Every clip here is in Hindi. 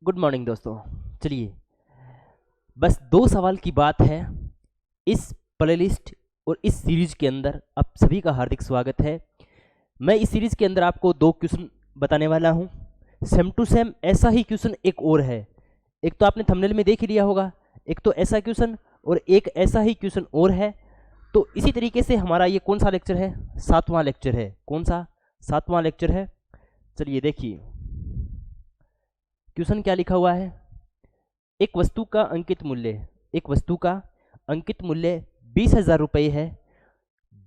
गुड मॉर्निंग दोस्तों। चलिए, बस दो सवाल की बात है। इस प्लेलिस्ट और इस सीरीज के अंदर आप सभी का हार्दिक स्वागत है। मैं इस सीरीज के अंदर आपको दो क्वेश्चन बताने वाला हूं। सेम टू सेम ऐसा ही क्वेश्चन एक और है। एक तो आपने थंबनेल में देख ही लिया होगा, एक तो ऐसा क्वेश्चन और एक ऐसा ही क्वेश्चन और है। तो इसी तरीके से हमारा ये कौन सा लेक्चर है? सातवां लेक्चर है। कौन सा? सातवां लेक्चर है। चलिए देखिए, क्वेश्चन क्या लिखा हुआ है। एक वस्तु का अंकित मूल्य, एक वस्तु का अंकित मूल्य 20,000 रुपये है।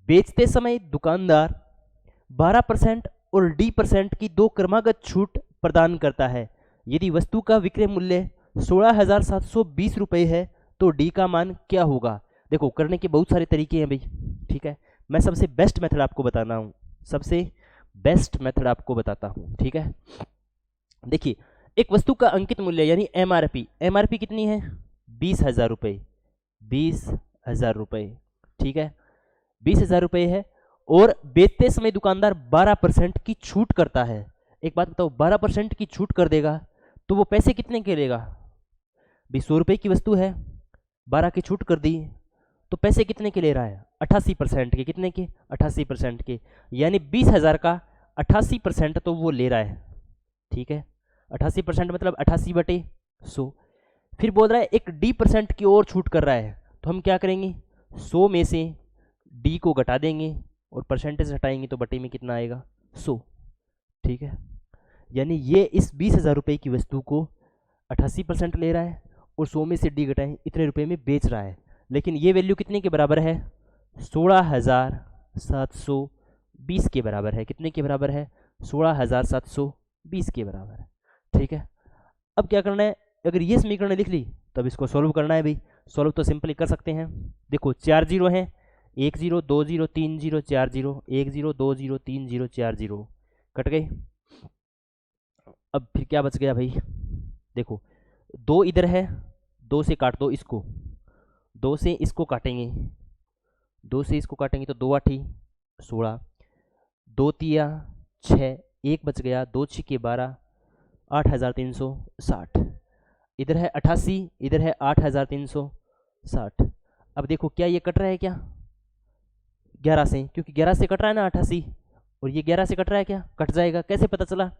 बेचते समय दुकानदार 12% और D% की दो क्रमागत छूट प्रदान करता है। यदि वस्तु का विक्रय मूल्य 16,720 रुपये है तो डी का मान क्या होगा? देखो, करने के बहुत सारे तरीके हैं भाई, ठीक है। मैं सबसे बेस्ट मेथड आपको बताना हूँ, सबसे बेस्ट मेथड आपको बताता हूँ, ठीक है। देखिए, एक वस्तु का अंकित मूल्य यानी एमआरपी, एमआरपी कितनी है? 20,000 रुपये, 20,000 रुपये, ठीक है। 20,000 रुपये है और बेचते समय दुकानदार 12% की छूट करता है। एक बात बताओ, 12% की छूट कर देगा तो वो पैसे कितने के लेगा? 100 रुपये की वस्तु है, 12 की छूट कर दी तो पैसे कितने के ले रहा है? 88% के। कितने के? 88% के। यानी 20,000 का 88% तो वो ले रहा है, ठीक है। 88% मतलब 88/100। फिर बोल रहा है एक D% की और छूट कर रहा है, तो हम क्या करेंगे? 100 में से D को घटा देंगे और परसेंटेज हटाएंगे तो बटे में कितना आएगा? 100, ठीक है। यानी ये इस 20,000 रुपये की वस्तु को 88% ले रहा है और 100 में से D घटाएं, इतने रुपए में बेच रहा है। लेकिन ये वैल्यू कितने के बराबर है? 16,720 के बराबर है। कितने के बराबर है? 16,720 के बराबर है, ठीक है। अब क्या करना है? अगर ये समीकरण लिख ली तब इसको सॉल्व करना है भाई। सॉल्व तो सिंपली कर सकते हैं। देखो, 4 जीरो हैं, 1 0 2 0 3 0 4 0, 1 0 2 0 3 0 4 0, कट गए। अब फिर क्या बच गया भाई? देखो, 2 इधर है, 2 से काट दो इसको, 2 से इसको काटेंगे, 2 से इसको काटेंगे तो 2 8 16, 2 तिया 6, 1 बच गया, 2 6 12, 8,360। इधर है 88, इधर है 8,360। अब देखो, क्या ये कट रहा है क्या? 11 से, क्योंकि 11 से कट रहा है ना 88, और ये 11 से कट रहा है क्या? कट जाएगा। कैसे पता चला?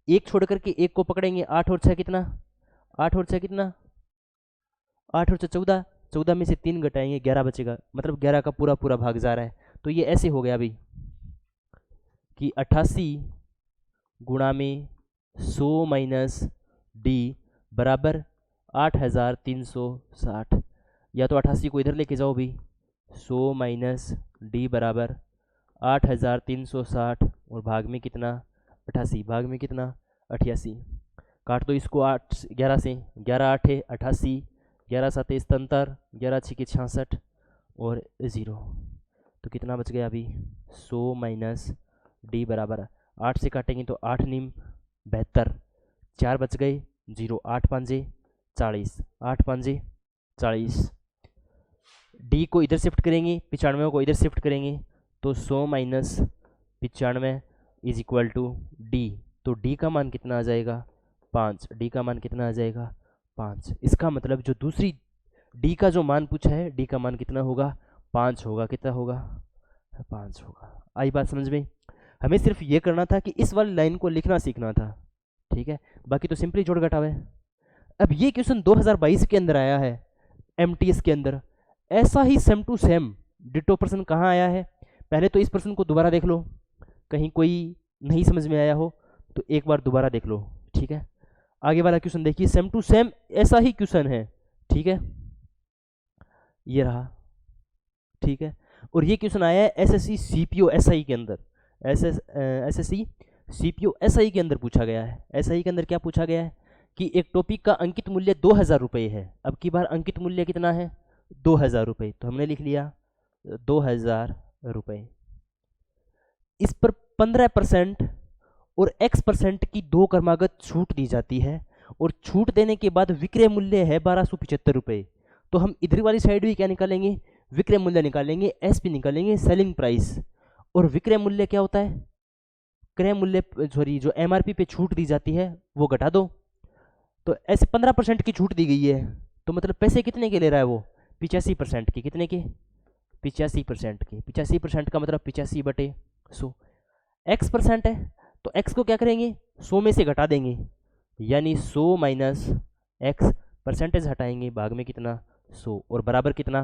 एक छोड़ करके एक को पकड़ेंगे। 8 और 6 कितना? 8 और 6 कितना? 8 और 6 14, 14 में से 3 घटाएंगे, 11 बचेगा। मतलब 11 का पूरा पूरा भाग जा रहा है। तो ये ऐसे हो गया भाई कि 88 गुणा में 100 माइनस D बराबर 8,360। या तो 88 को इधर लेके जाओ भाई, 100 माइनस D बराबर 8,360 और भाग में कितना? 88, भाग में कितना? 88। काट दो इसको 8 11 से, 11 8 88, 11 7 77, 11 6 66 और 0। तो कितना बच गया अभी? 100 माइनस D बराबर 8 से काटेंगे तो 8 निम 72, 4 बच गए, 0 8 5 40, 8 5 40। D को इधर शिफ्ट करेंगे, 95 को इधर शिफ्ट करेंगे तो 100 minus 95 is equal to D। तो D का मान कितना आ जाएगा? 5। D का मान कितना आ जाएगा? 5। इसका मतलब जो दूसरी D का जो मान पूछा है, D का मान कितना होगा? 5 होगा। कितना होगा? 5 होगा। आई बात समझ में? हमें सिर्फ ये करना था कि इस वाली लाइन को लिखना सीखना था, ठीक है। बाकी तो सिंपली जोड़ घटाव है। अब ये क्वेश्चन 2022 के अंदर आया है, MTS के अंदर। ऐसा ही सेम टू सेम डिटो प्रश्न कहाँ आया है? पहले तो इस प्रश्न को दोबारा देख लो, कहीं कोई नहीं समझ में आया हो तो एक बार दोबारा देख लो, ठीक है। आगे वाला क्वेश्चन देखिए, सेम टू सेम ऐसा ही क्वेश्चन है, ठीक है। ये रहा, ठीक है। और ये क्वेश्चन आया है SSC CPO SI के अंदर। SSC CPO SI के अंदर पूछा गया है। SI के अंदर क्या पूछा गया है कि एक टॉपिक का अंकित मूल्य 2,000 रुपये है। अब की बार अंकित मूल्य कितना है? 2,000 रुपये। तो हमने लिख लिया 2,000 रुपये। इस पर 15% और X% की दो क्रमागत छूट दी जाती है और छूट देने के बाद विक्रय मूल्य है 1275 रुपये। तो हम इधर वाली साइड भी क्या निकालेंगे? विक्रय मूल्य निकालेंगे, SP निकालेंगे, सेलिंग प्राइस। और विक्रय मूल्य क्या होता है? क्रय मूल्य, सॉरी, जो MRP पे छूट दी जाती है वो घटा दो। तो ऐसे 15% की छूट दी गई है, तो मतलब पैसे कितने के ले रहा है वो, 85% के। कितने के, 85% के। 85% का मतलब 85/100। एक्स परसेंट है तो एक्स को क्या करेंगे, 100 में से घटा देंगे, यानी 100 माइनस एक्स, परसेंटेज हटाएंगे, भाग में कितना 100, और बराबर कितना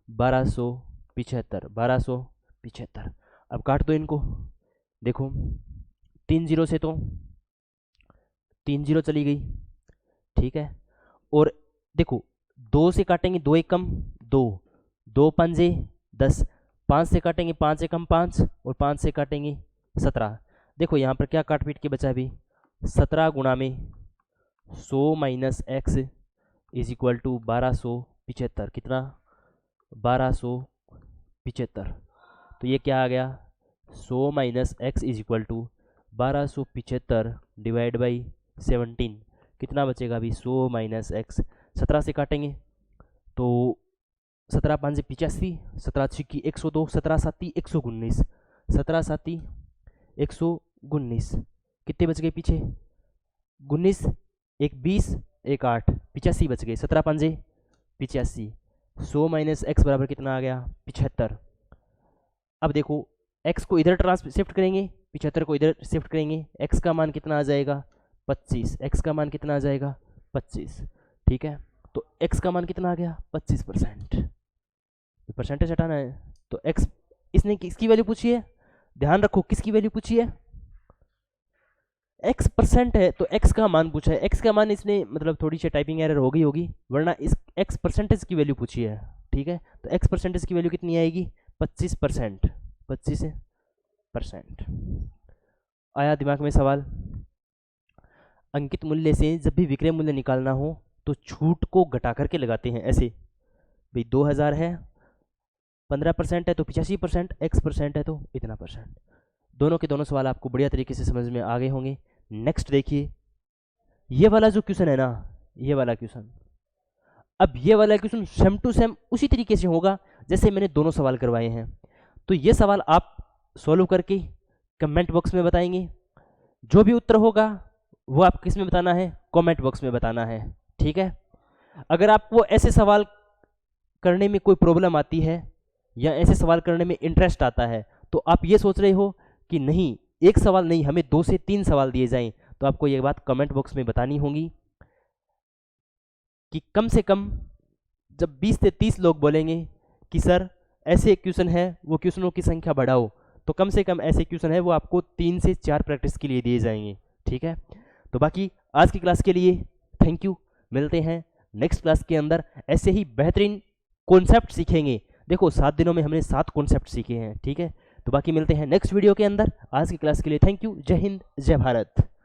1275, 1275। अब काट दो इनको, देखो 3 0 से तो 3 0 चली गई, ठीक है। और देखो 2 से काटेंगे, 2 एक कम 2, 2 पंजे 10, 5 से काटेंगे 5 एकम 5, और 5 से काटेंगे 17। देखो यहाँ पर क्या काट पीट के बचा अभी, 17 गुणा में 100 minus x is equal to 1275। कितना, 1275। तो ये क्या आ गया, 100 minus x is equal to 1275 divide by 17। कितना बचेगा अभी, 100 माइनस एक्स, 17 से काटेंगे तो 17 5 85, 17 6 102, 17 7 119, 17 7 119। कितने बच गए पीछे, 19, एक 20, एक 8, 85 बच गए, 17 5 85। 100 माइनस एक्स बराबर कितना आ गया, 75। अब देखो x को इधर शिफ्ट करेंगे, 75 को इधर शिफ्ट करेंगे, x का मान कितना आ जाएगा 25, x का मान कितना आ जाएगा 25, ठीक है। तो x का मान कितना आ गया 25%, परसेंटेज हटाना है। तो x, इसने किसकी वैल्यू पूछी है, ध्यान रखो किसकी वैल्यू पूछी है, x परसेंट है तो x का मान पूछा है, x का मान इसने मतलब थोड़ी सी टाइपिंग एरर हो गई होगी, वरना इस x परसेंटेज की वैल्यू पूछी है, ठीक है। तो x परसेंटेज की वैल्यू कितनी आएगी 25%, 25%। आया दिमाग में सवाल। अंकित मूल्य से जब भी विक्रय मूल्य निकालना हो तो छूट को घटा करके लगाते हैं ऐसे, भाई 2000 है, 15% है तो 85%, x परसेंट है तो इतना परसेंट। दोनों के दोनों सवाल आपको बढ़िया तरीके से समझ में आ गए होंगे। नेक्स्ट देखिए, ये वाला जो क्वेश्चन है ना, ये वाला क्वेश्चन, अब ये वाला क्वेश्चन सेम टू सेम उसी तरीके से होगा जैसे मैंने दोनों सवाल करवाए हैं। तो ये सवाल आप सॉल्व करके कमेंट बॉक्स में बताएंगे, जो भी उत्तर होगा वो आप किस में बताना है, कमेंट बॉक्स में बताना है, ठीक है। अगर आपको ऐसे सवाल करने में कोई प्रॉब्लम आती है या ऐसे सवाल करने में इंटरेस्ट आता है, तो आप ये सोच रहे हो कि नहीं एक सवाल नहीं हमें 2 से 3 सवाल दिए जाएं, तो आपको ये बात कमेंट बॉक्स में बतानी होगी कि कम से कम जब 20 से 30 लोग बोलेंगे कि सर ऐसे क्वेश्चन है, वो क्वेश्चनों की संख्या बढ़ाओ, तो कम से कम ऐसे क्वेश्चन है वो आपको 3 से 4 प्रैक्टिस के लिए दिए जाएंगे, ठीक है। तो बाकी आज की क्लास के लिए थैंक यू, मिलते हैं नेक्स्ट क्लास के अंदर, ऐसे ही बेहतरीन कॉन्सेप्ट सीखेंगे। देखो 7 दिनों में हमने 7 कॉन्सेप्ट सीखे हैं, ठीक है। तो बाकी मिलते हैं नेक्स्ट वीडियो के अंदर। आज की क्लास के लिए थैंक यू, जय हिंद जय भारत।